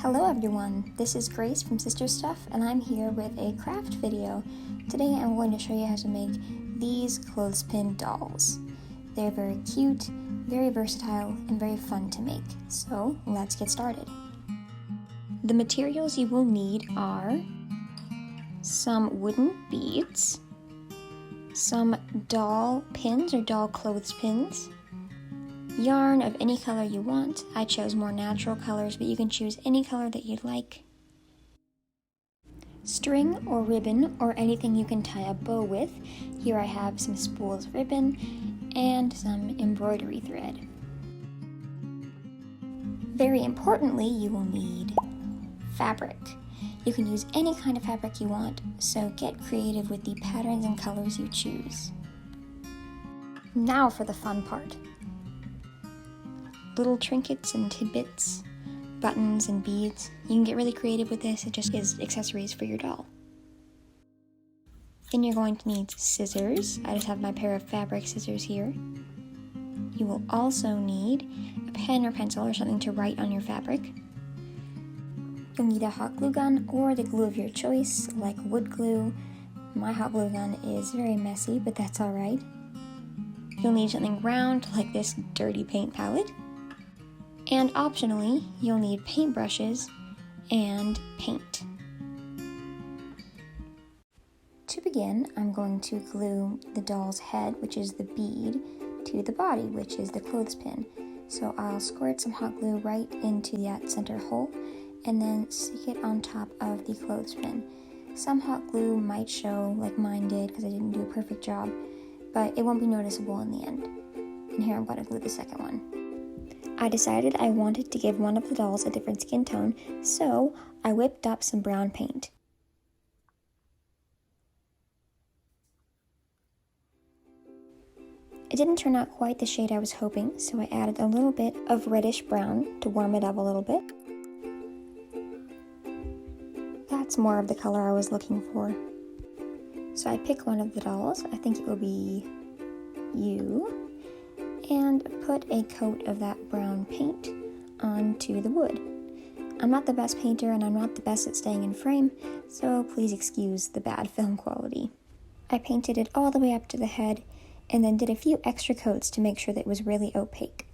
Hello everyone, this is Grace from Sister Stuff and I'm here with a craft video. Today I'm going to show you how to make these clothespin dolls. They're very cute, very versatile, and very fun to make. So let's get started. The materials you will need are some wooden beads, some doll pins or doll clothespins, yarn of any color you want. I chose more natural colors, but you can choose any color that you'd like. String or ribbon or anything you can tie a bow with. Here I have some spools of ribbon and some embroidery thread. Very importantly, you will need fabric. You can use any kind of fabric you want, so get creative with the patterns and colors you choose. Now for the fun part. Little trinkets and tidbits, buttons and beads. You can get really creative with this, it just is accessories for your doll. Then you're going to need scissors. I just have my pair of fabric scissors here. You will also need a pen or pencil or something to write on your fabric. You'll need a hot glue gun or the glue of your choice, like wood glue. My hot glue gun is very messy, but that's alright. You'll need something round, like this dirty paint palette. And optionally, you'll need paintbrushes and paint. To begin, I'm going to glue the doll's head, which is the bead, to the body, which is the clothespin. So I'll squirt some hot glue right into that center hole and then stick it on top of the clothespin. Some hot glue might show like mine did because I didn't do a perfect job, but it won't be noticeable in the end. And here I'm going to glue the second one. I decided I wanted to give one of the dolls a different skin tone, so I whipped up some brown paint. It didn't turn out quite the shade I was hoping, so I added a little bit of reddish brown to warm it up a little bit. That's more of the color I was looking for. So I pick one of the dolls, I think it will be you, and put a coat of that brown paint onto the wood. I'm not the best painter and I'm not the best at staying in frame, so please excuse the bad film quality. I painted it all the way up to the head and then did a few extra coats to make sure that it was really opaque.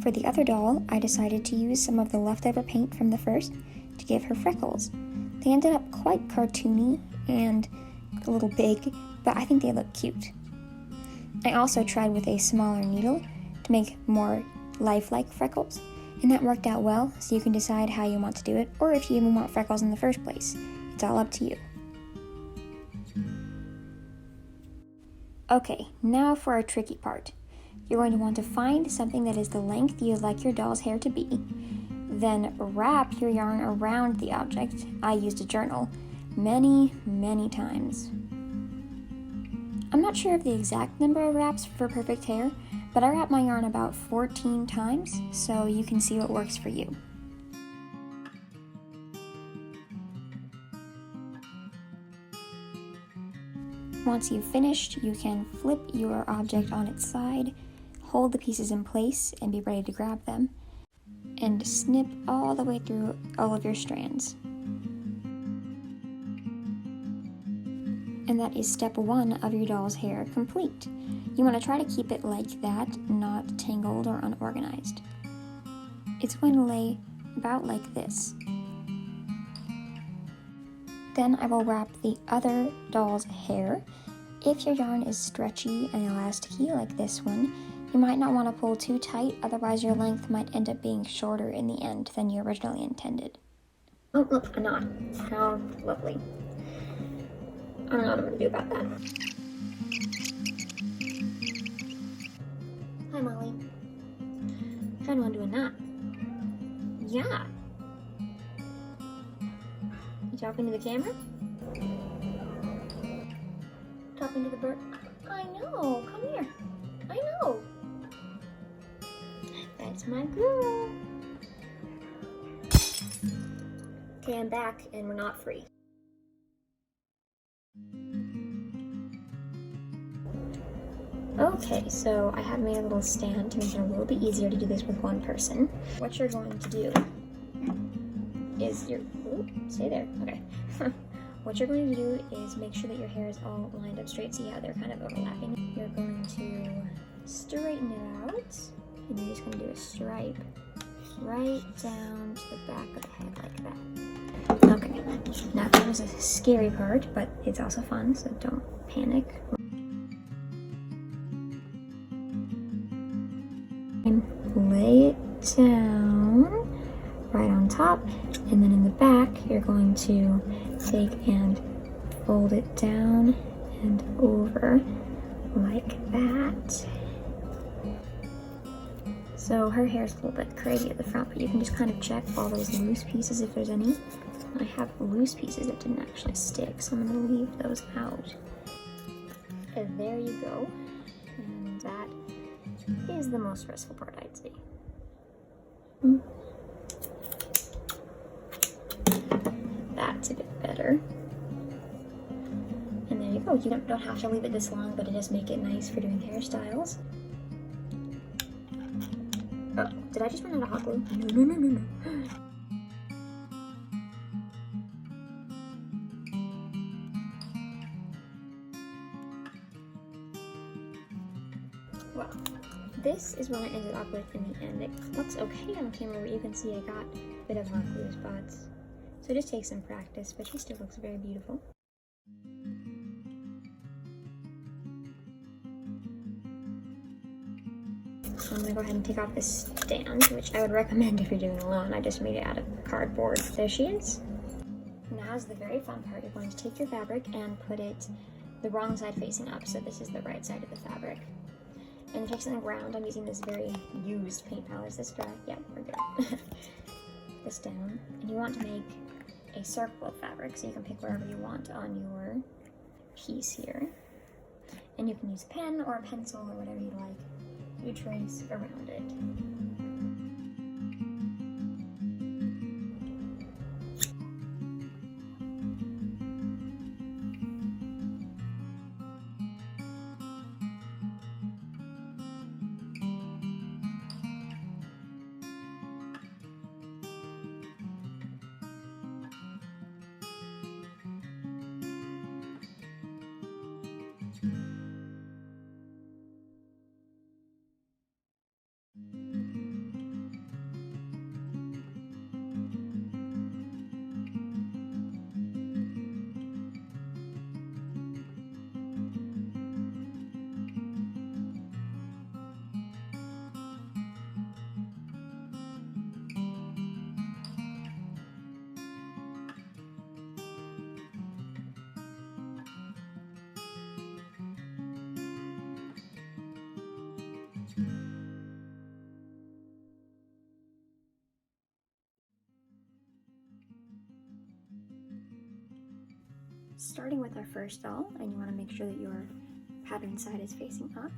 For the other doll, I decided to use some of the leftover paint from the first to give her freckles. They ended up quite cartoony and a little big, but I think they look cute. I also tried with a smaller needle to make more lifelike freckles, and that worked out well, so you can decide how you want to do it, or if you even want freckles in the first place. It's all up to you. Okay, now for our tricky part. You're going to want to find something that is the length you'd like your doll's hair to be, then wrap your yarn around the object. I used a journal many times. I'm not sure of the exact number of wraps for perfect hair, but I wrap my yarn about 14 times, so you can see what works for you. Once you've finished, you can flip your object on its side, hold the pieces in place and be ready to grab them, and snip all the way through all of your strands. And that is step 1 of your doll's hair complete. You want to try to keep it like that, not tangled or unorganized. It's going to lay about like this. Then I will wrap the other doll's hair. If your yarn is stretchy and elasticy like this one, you might not want to pull too tight, otherwise your length might end up being shorter in the end than you originally intended. Oh, look, a knot. How lovely. I don't know what I'm going to do about that. Hi, Molly. I'm trying to undo a knot. Yeah. You talking to the camera? Talking to the bird? I know. Come here. I know. That's my girl. Okay, I'm back and we're not free. Okay, so I have made a little stand to make it a little bit easier to do this with one person. What you're going to do is stay there, okay. What you're going to do is make sure that your hair is all lined up straight. See how they're kind of overlapping? You're going to straighten it out, and you're just going to do a stripe right down to the back of the head like that. Okay, now that was a scary part, but it's also fun, so don't panic. And lay it down right on top, and then in the back you're going to take and fold it down and over like that. So her hair is a little bit crazy at the front, but you can just kind of check all those loose pieces if there's any. I have loose pieces that didn't actually stick, so I'm going to leave those out. And there you go. And that is the most stressful part, I'd say. That's a bit better. And there you go. You don't have to leave it this long, but it does make it nice for doing hairstyles. Oh, did I just run out of hot glue? No. Well, this is what I ended up with in the end. It looks okay on camera, but you can see I got a bit of hot glue spots. So it just takes some practice, but she still looks very beautiful. So I'm gonna go ahead and take off this stand, which I would recommend if you're doing it alone. I just made it out of cardboard. There she is. Now's the very fun part. You're going to take your fabric and put it the wrong side facing up. So this is the right side of the fabric. And to take something round, I'm using this very used paint palette. Is this dry? Yeah, we're good. This down. And you want to make a circle of fabric, so you can pick wherever you want on your piece here. And you can use a pen or a pencil or whatever you like. You trace around it. Starting with our first doll, and you want to make sure that your pattern side is facing up,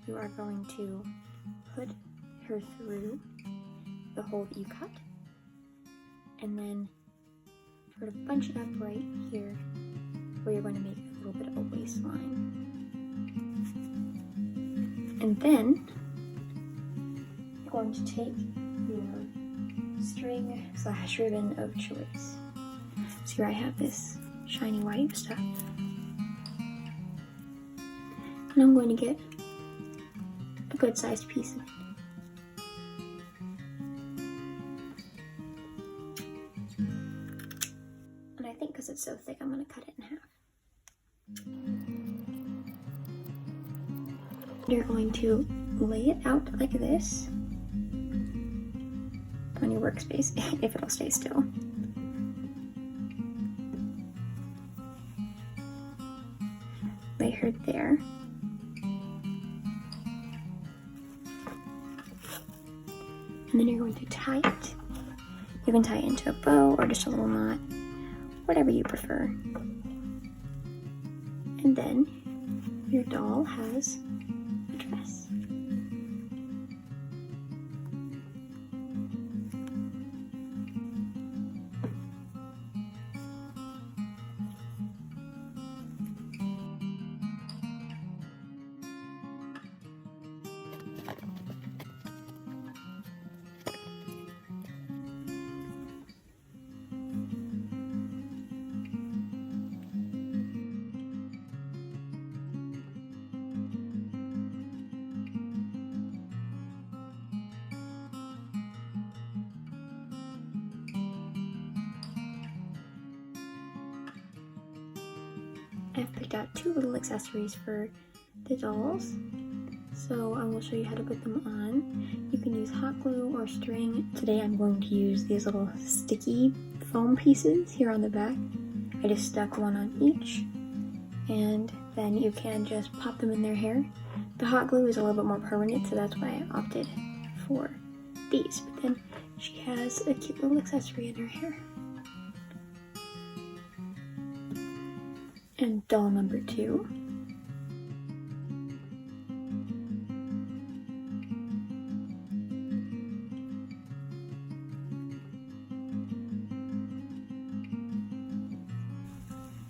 you are going to put her through the hole that you cut, and then sort of bunch it up right here where you're going to make a little bit of a waistline. And then you're going to take your string / ribbon of choice. So here I have this shiny white stuff, and I'm going to get a good sized piece of it. And I think because it's so thick, I'm going to cut it in half. You're going to lay it out like this on your workspace, if it'll stay still. Lay her there. And then you're going to tie it. You can tie it into a bow or just a little knot, whatever you prefer. And then your doll has a dress. I've picked out 2 little accessories for the dolls. So I will show you how to put them on. You can use hot glue or string. Today I'm going to use these little sticky foam pieces here on the back. I just stuck one on each, and then you can just pop them in their hair. The hot glue is a little bit more permanent, so that's why I opted for these. But then she has a cute little accessory in her hair. And doll number 2.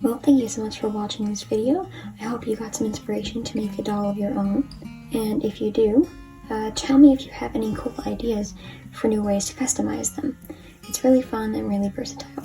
Well, thank you so much for watching this video. I hope you got some inspiration to make a doll of your own. And if you do, tell me if you have any cool ideas for new ways to customize them. It's really fun and really versatile.